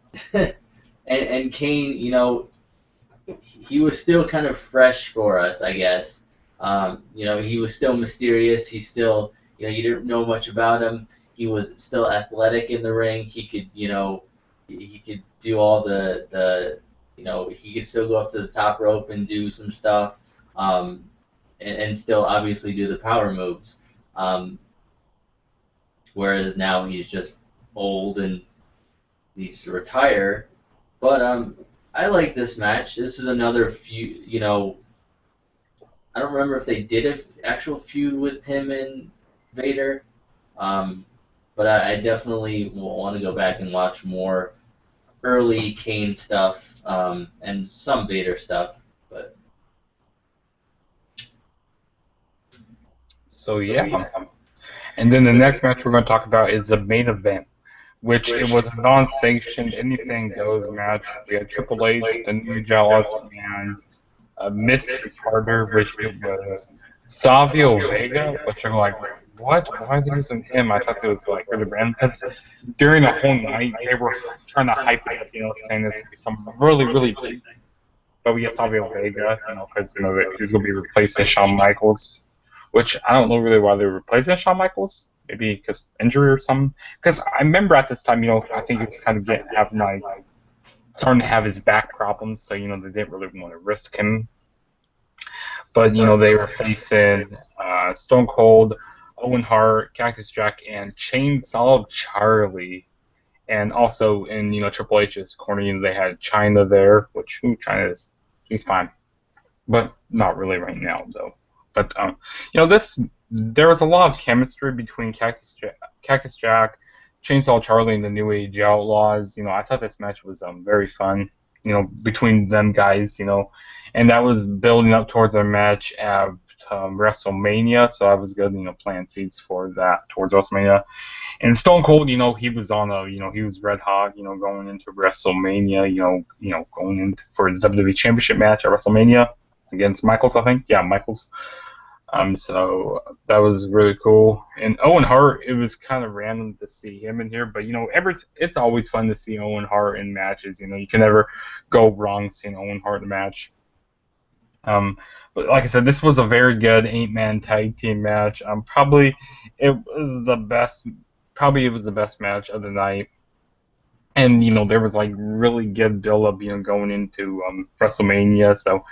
and Kane, he was still kind of fresh for us, I guess. He was still mysterious. He still, you didn't know much about him. He was still athletic in the ring. He could, he could do all he could still go up to the top rope and do some stuff, and still obviously do the power moves. Um, whereas now he's just old and needs to retire. But I like this match. This is another feud. I don't remember if they did an actual feud with him and Vader. But I definitely will want to go back and watch more early Kane stuff, and some Vader stuff. But So yeah. And then the next match we're going to talk about is the main event, which it was a non-sanctioned, anything goes match. We had Triple H, the New Jalas, and a mystery partner, which it was Savio Vega, which I'm like, what? Why are they using him? I thought it was like really random because during the whole night they were trying to hype it up, saying this would be something really, really big. But we get Savio Vega, because that he's going to be replacing Shawn Michaels, which I don't know really why they're replacing Shawn Michaels. Maybe because injury or something. Because I remember at this time, I think he was kind of starting to have his back problems, so they didn't really want to risk him. But they were facing Stone Cold, Owen Hart, Cactus Jack, and Chainsaw Charlie. And also in Triple H's corner, they had China there, which she's fine, but not really right now though. But there was a lot of chemistry between Cactus Jack, Chainsaw Charlie, and the New Age Outlaws. I thought this match was very fun. Between them guys. And that was building up towards our match at WrestleMania. So I was good. Planting seeds for that towards WrestleMania. And Stone Cold, he was on he was red hot. Going into WrestleMania. Going into for his WWE Championship match at WrestleMania against Michaels, I think. Yeah, Michaels. So that was really cool. And Owen Hart, it was kind of random to see him in here, but it's always fun to see Owen Hart in matches. You can never go wrong seeing Owen Hart in a match. But like I said, this was a very good 8-man tag team match. Probably it was the best match of the night. And there was like really good build up, going into WrestleMania. So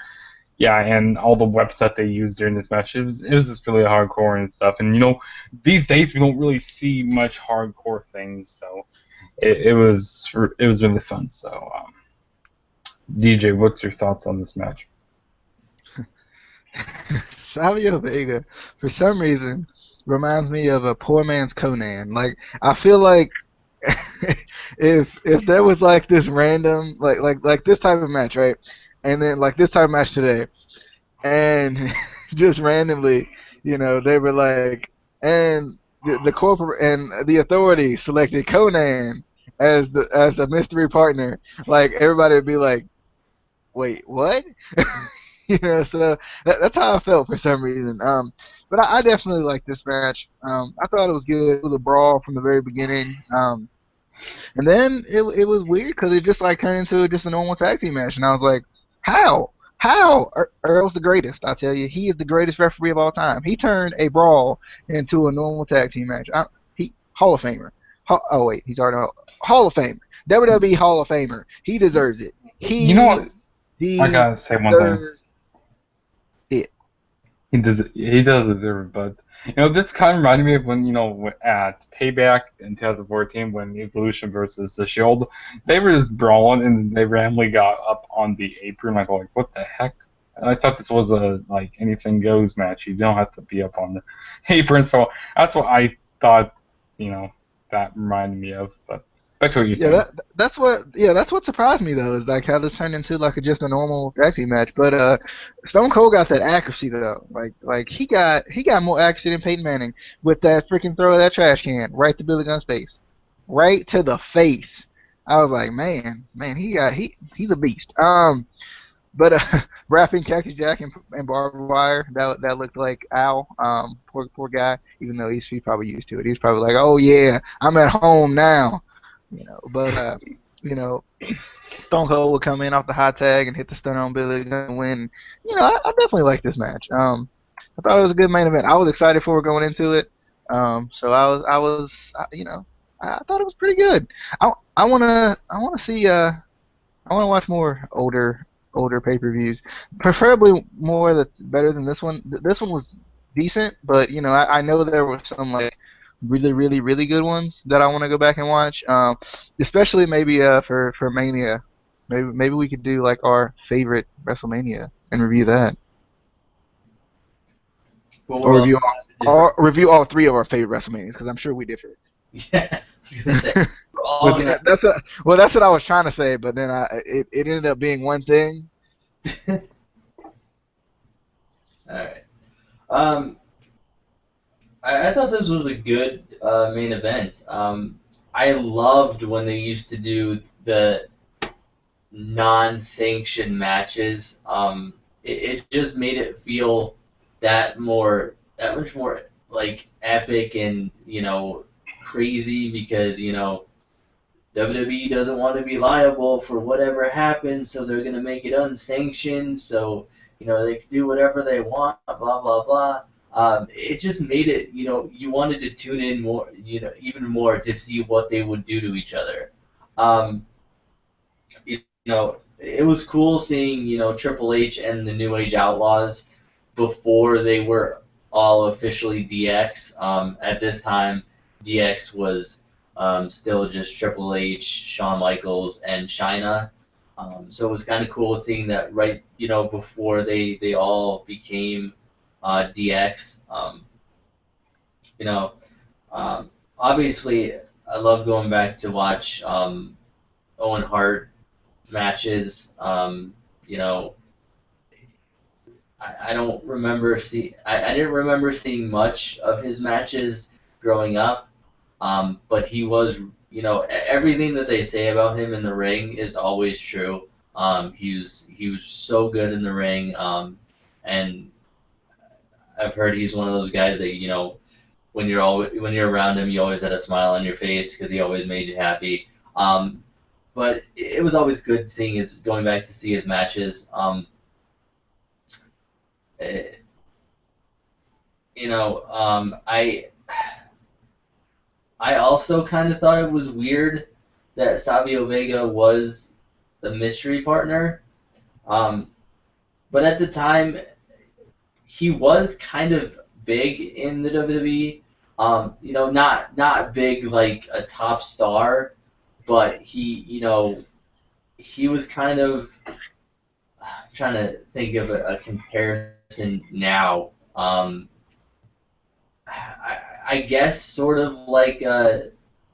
yeah, and all the weapons that they used during this match, it was just really hardcore and stuff. And these days we don't really see much hardcore things, so it was really fun. So, DJ, what's your thoughts on this match? Savio Vega, for some reason, reminds me of a poor man's Conan. Like, I feel like if there was like this random like this type of match, right? And then like this type of match today, and just randomly, they were like, and the corporate and the authority selected Conan as the mystery partner. Like everybody would be like, wait, what? So that's how I felt for some reason. But I definitely liked this match. I thought it was good. It was a brawl from the very beginning. And then it was weird because it just like turned into just a normal tag team match, and I was like, how? Earl's the greatest. I tell you, he is the greatest referee of all time. He turned a brawl into a normal tag team match. He Hall of Famer. Oh wait, he's already Hall of Famer. WWE Hall of Famer. He deserves it. You know what? I gotta say one thing. He does deserve it, but this kind of reminded me of when at Payback in 2014 when Evolution versus the Shield, they were just brawling and they randomly got up on the apron. Like what the heck? And I thought this was a like anything goes match. You don't have to be up on the apron. So that's what I thought. That reminded me of. But back to what you said. That's what surprised me though, is like how this turned into like just a normal tag team match. But Stone Cold got that accuracy though. Like he got more accuracy than Peyton Manning with that freaking throw of that trash can right to Billy Gunn's face, right to the face. I was like, man, he's a beast. But wrapping Cactus Jack in barbed wire. That looked like Al. Poor guy. Even though he's probably used to it. He's probably like, oh yeah, I'm at home now. But you know, Stone Cold would come in off the hot tag and hit the stunner on Billy Gunn and win. I definitely like this match. I thought it was a good main event. I was excited for going into it. So I thought it was pretty good. I wanna see I want to watch more older pay-per-views, preferably more that's better than this one. This one was decent, but I know there were some like really really really good ones that I want to go back and watch. Especially maybe for Mania. Maybe we could do like our favorite WrestleMania and review that, Well, or we're all review all three of our favorite WrestleManias because I'm sure we differ. yeah, I was gonna say we're all gonna. That's what I was trying to say, but then it ended up being one thing. All right. Um, I thought this was a good main event. I loved when they used to do the non-sanctioned matches. It just made it feel that much more like epic and crazy because WWE doesn't want to be liable for whatever happens, so they're gonna make it unsanctioned, so they can do whatever they want, blah blah blah. It just made it, you wanted to tune in more, even more to see what they would do to each other. Um, it was cool seeing, Triple H and the New Age Outlaws before they were all officially DX. At this time, DX was still just Triple H, Shawn Michaels, and Chyna. So it was kind of cool seeing that right, before they all became DX. You know, Obviously, I love going back to watch Owen Hart matches. You know, I don't remember I didn't remember seeing much of his matches growing up, but he was, everything that they say about him in the ring is always true. He was so good in the ring, and I've heard he's one of those guys that when you're around him, you always had a smile on your face because he always made you happy. But it was always good going back to see his matches. Eh, I also kind of thought it was weird that Savio Vega was the mystery partner. Um, but at the time, he was kind of big in the WWE. Not big like a top star, but he was kind of. I'm trying to think of a comparison now. I guess sort of like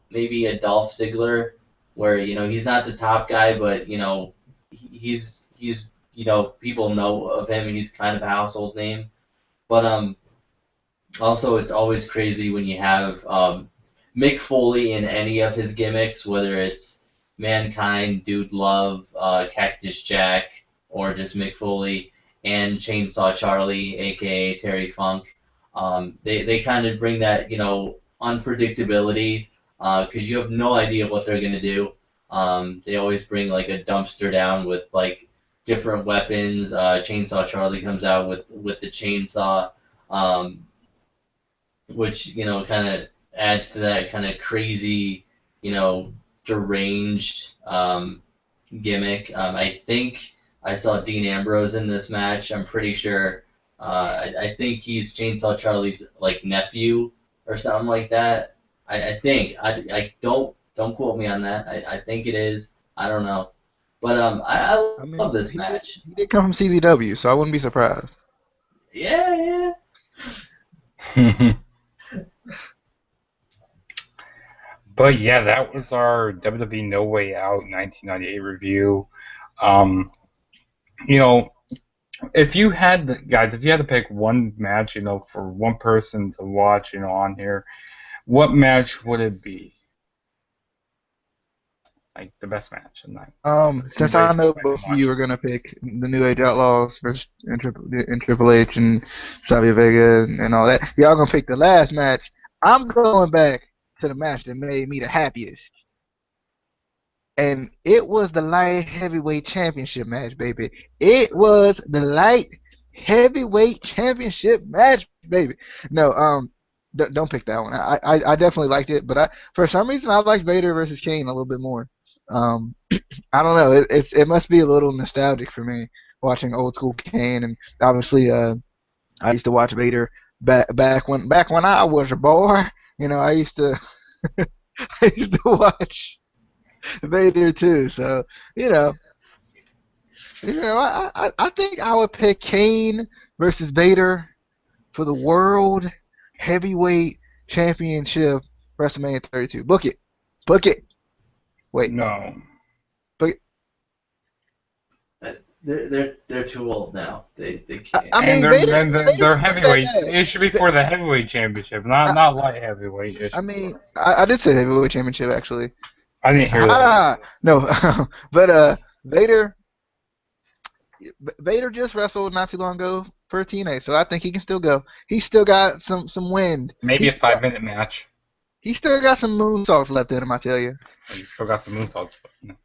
maybe a Dolph Ziggler, where he's not the top guy, but he's people know of him and he's kind of a household name. But also it's always crazy when you have Mick Foley in any of his gimmicks, whether it's Mankind, Dude Love, Cactus Jack, or just Mick Foley, and Chainsaw Charlie, aka Terry Funk. They kind of bring that unpredictability because you have no idea what they're gonna do. They always bring like a dumpster down with like different weapons. Chainsaw Charlie comes out with the chainsaw, which kind of adds to that kind of crazy, deranged gimmick. I think I saw Dean Ambrose in this match. I'm pretty sure. I think he's Chainsaw Charlie's like nephew or something like that. I think. I don't quote me on that. I think it is. I don't know. But I love this match. He did come from CZW, so I wouldn't be surprised. Yeah. But yeah, that was our WWE No Way Out 1998 review. Um, if you had to pick one match, for one person to watch, on here, what match would it be? like the best match of the night. Since I know both of you are gonna pick the New Age Outlaws versus in Triple H and Savio Vega and all that, y'all gonna pick the last match. I'm going back to the match that made me the happiest, and it was the light heavyweight championship match, baby. It was the light heavyweight championship match, baby. No, don't pick that one. I definitely liked it, but for some reason I liked Vader versus Kane a little bit more. I don't know. It must be a little nostalgic for me watching old school Kane, and obviously I used to watch Vader back when I was a boy. You know, I used to I used to watch Vader too. So you know, I think I would pick Kane versus Vader for the World Heavyweight Championship WrestleMania 32. Book it. Book it. Wait. No. Book They're too old now. They can't. I mean, they're heavyweights. It should be for the heavyweight championship, not light heavyweight. I mean, I did say heavyweight championship actually. I didn't hear that. No, but Vader just wrestled not too long ago for TNA, so I think he can still go. He's still got some wind. Maybe a 5-minute match. He still got some moonsaults left in him, I tell you. He still got some moonsaults. But, no.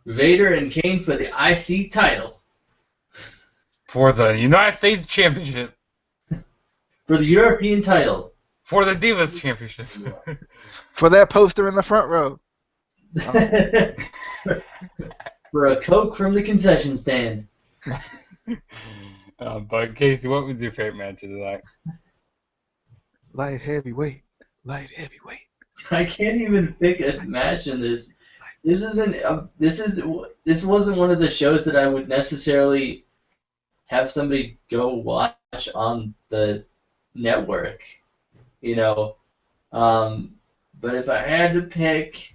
Vader and Kane for the IC title. For the United States Championship. For the European title. For the Divas Championship. For that poster in the front row. For a Coke from the concession stand. But Casey, what was your favorite match of the night? Light heavyweight. Light heavyweight. I can't even pick a match in this. This wasn't one of the shows that I would necessarily have somebody go watch on the network, you know. But if I had to pick,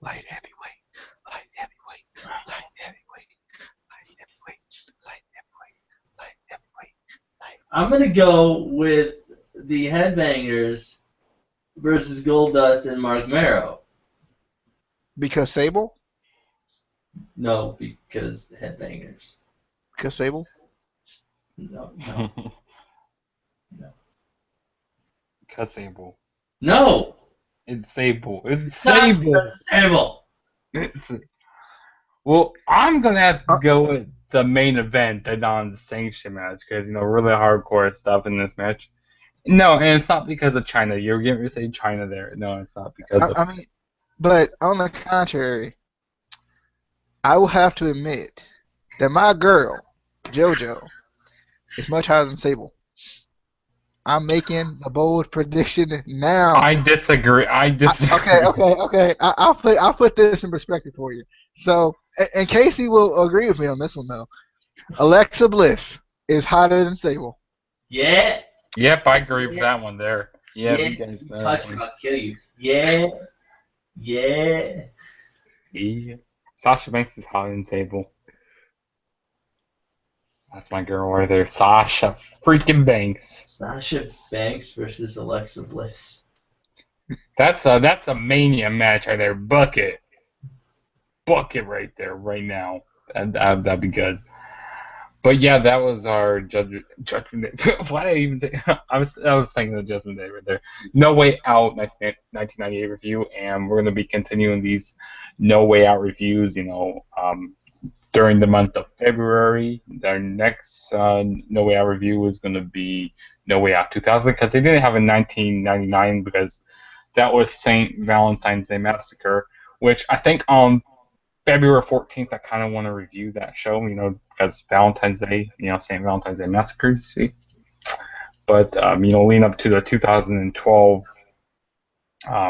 light heavyweight, light heavyweight, light heavyweight, light heavyweight, light heavyweight, light heavyweight. I'm gonna go with the Headbangers versus Goldust and Mark Marrow. Because Sable? No, because Headbangers. Because Sable? No. Because Sable. No! It's Sable. It's Sable. Well, I'm going to have to go with the main event, the non-sanctioned match, because, really hardcore stuff in this match. No, and it's not because of China. You're going to say China there. No, it's not because of... I mean, but on the contrary, I will have to admit that my girl, JoJo, is much higher than Sable. I'm making a bold prediction now. I disagree. Okay. I'll put this in perspective for you. So, and Casey will agree with me on this one though. Alexa Bliss is hotter than Sable. Yeah. Yep, I agree with that one there. Yeah, touch me, I'll kill you. Yeah. Sasha Banks is hotter than Sable. That's my girl right there, Sasha freaking Banks. Sasha Banks versus Alexa Bliss. That's a Mania match right there. Bucket right there, right now. That'd be good. But yeah, that was our Judgment Day. Why did I even say? I was thinking the Judgment Day right there. No Way Out 1998 review, and we're gonna be continuing these No Way Out reviews. During the month of February. Our next No Way Out review is gonna be No Way Out 2000 because they didn't have a 1999 because that was St. Valentine's Day Massacre, which I think on February 14th I kind of want to review that show, because Valentine's Day, St. Valentine's Day Massacre, you see. But, leading up to the 2012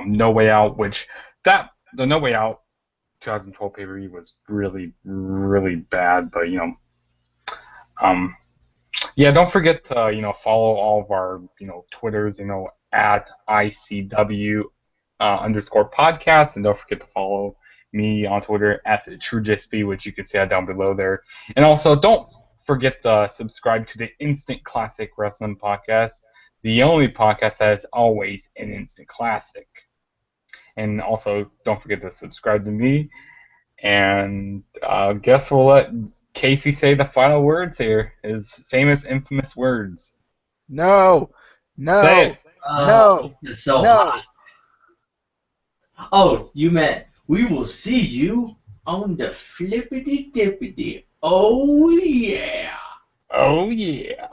No Way Out, which the No Way Out 2012 pay-per-view was really, really bad, but, don't forget to, follow all of our, Twitters, at ICW _ podcast, and don't forget to follow me on Twitter at the TrueJSP, which you can see down below there. And also, don't forget to subscribe to the Instant Classic Wrestling Podcast, the only podcast that is always an instant classic. And also, don't forget to subscribe to me. And I guess we'll let Casey say the final words here. His famous, infamous words. No, Say it. no, Oh, no, it's so no. hot. Oh, you meant we will see you on the flippity dippity. Oh yeah. Oh, yeah.